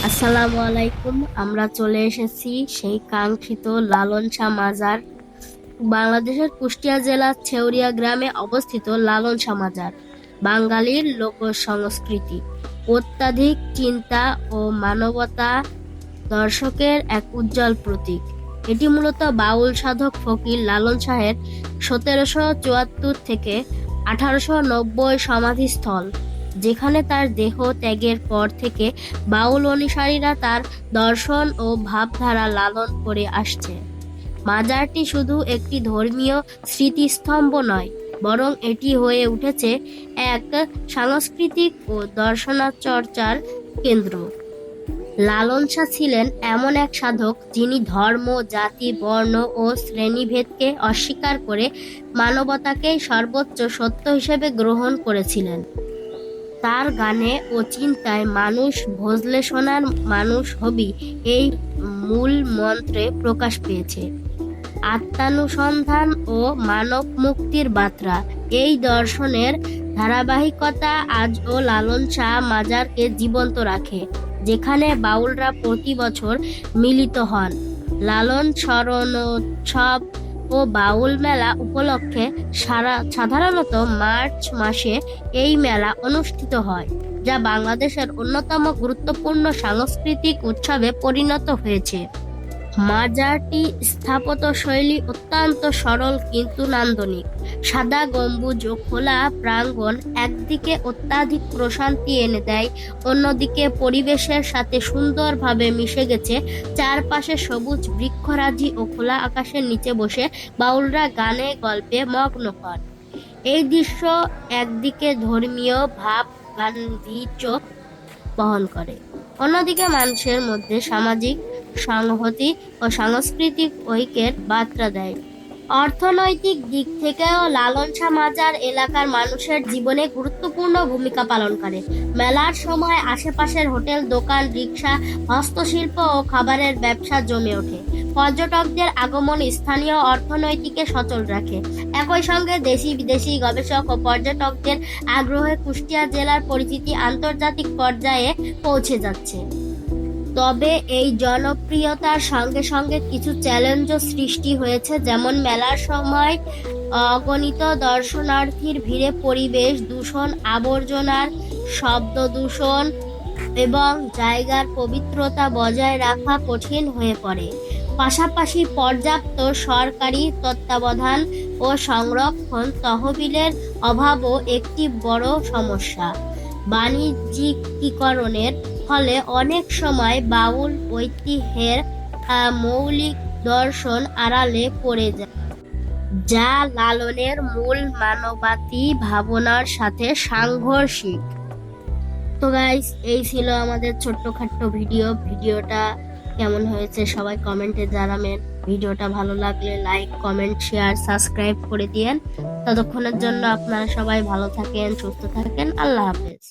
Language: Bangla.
আসসালামু আলাইকুম। আমরা চলে এসেছি সেই কাঙ্ক্ষিত লালন শাহ মাজার। বাংলাদেশের কুষ্টিয়া জেলার ছেউরিয়া গ্রামে অবস্থিত লালন শাহ মাজার বাঙালির লোক সংস্কৃতি, অত্যাধিক চিন্তা ও মানবতা দর্শকের এক উজ্জ্বল প্রতীক। এটি মূলত বাউল সাধক ফকির লালন শাহের 1774 থেকে 1890 সমাধিস্থল, যেখানে তার দেহ ত্যাগের পর থেকে বাউল অনুসারীরা তার দর্শন ও ভাবধারা লালন করে আসছে। মাজারটি শুধু একটি ধর্মীয় স্মৃতিস্তম্ভ নয়, বরং এটি হয়ে উঠেছে এক সাংস্কৃতিক ও দর্শনচর্চার কেন্দ্র। লালন শাহ ছিলেন এমন এক সাধক যিনি ধর্ম, জাতি, বর্ণ ও শ্রেণীভেদকে অস্বীকার করে মানবতাকেই সর্বোচ্চ সত্য হিসেবে গ্রহণ করেছিলেন। তার গানে ও চিন্তায় মানুষ ভজলে শোনার মানুষ হবি এই মূল মন্ত্রে প্রকাশ পেয়েছে। আত্মানুসন্ধান ও মানব মুক্তির বার্তা, এই দর্শনের ধারাবাহিকতা আজও লালন শাহ মাজারকে জীবন্ত রাখে, যেখানে বাউলরা প্রতি বছর মিলিত হন। লালন স্মরণোৎসব ও বাউল মেলা উপলক্ষে সাধারণত মার্চ মাসে এই মেলা অনুষ্ঠিত হয়, যা বাংলাদেশের অন্যতম গুরুত্বপূর্ণ সাংস্কৃতিক উৎসবে পরিণত হয়েছে। মাজারটি স্থাপত্যশৈলী অত্যন্ত সরল কিন্তু নান্দনিক। সাদা গম্বুজ ও খোলা প্রাঙ্গণ একদিকে অত্যাধিক প্রশান্তি এনে দেয়, অন্যদিকে পরিবেশের সাথে সুন্দরভাবে মিশে গেছে। চারপাশে সবুজ বৃক্ষরাজি ও খোলা আকাশের নিচে বসে বাউলরা গানে গল্পে মগ্ন হন। এই দৃশ্য একদিকে ধর্মীয় ভাব গাম্ভীর্য বহন করে, অন্যদিকে মানুষের মধ্যে সামাজিক সংহতি ও সাংস্কৃতিক ঐক্যের বার্তা দেয়। অর্থনৈতিক দিক থেকেও লালন শাহ মাজার এলাকার মানুষের জীবনে গুরুত্বপূর্ণ ভূমিকা পালন করে। মেলার সময় আশেপাশের হোটেল, দোকান, রিক্সা, হস্তশিল্প ও খাবারের ব্যবসা জমে ওঠে। পর্যটকদের আগমন স্থানীয় অর্থনীতিকে সচল রাখে। একই সঙ্গে দেশি বিদেশি গবেষক ও পর্যটকদের আগ্রহে কুষ্টিয়া জেলার পরিচিতি আন্তর্জাতিক পর্যায়ে পৌঁছে যাচ্ছে। তবে এই জনপ্রিয়তার সঙ্গে সঙ্গে কিছু চ্যালেঞ্জও সৃষ্টি হয়েছে, যেমন মেলার সময় অগণিত দর্শনার্থীর ভিড়ে পরিবেশ দূষণ, আবর্জনার শব্দ দূষণ এবং জায়গার পবিত্রতা বজায় রাখা কঠিন হয়ে পড়ে। পাশাপাশি পর্যাপ্ত সরকারি তত্ত্বাবধান ও সংরক্ষণ তহবিলের অভাবও একটি বড় সমস্যা। বাণিজ্যিকীকরণের ফলে অনেক সময় বাউল ঐতিহ্যের মৌলিক দর্শন আড়ালে পড়ে যায়, যা লালনের মূল মানবতাবাদী ভাবনার সাথে সাংঘর্ষিক। তো গাইস, এই ছিল আমাদের ছোট্টখাট্ট ভিডিওটা কেমন হয়েছে সবাই কমেন্টে জানাবেন। ভিডিওটা ভালো লাগলে লাইক, কমেন্ট, শেয়ার, সাবস্ক্রাইব করে দিয়েন। ততক্ষণের জন্য আপনারা সবাই ভালো থাকেন, সুস্থ থাকেন। আল্লাহ হাফেজ।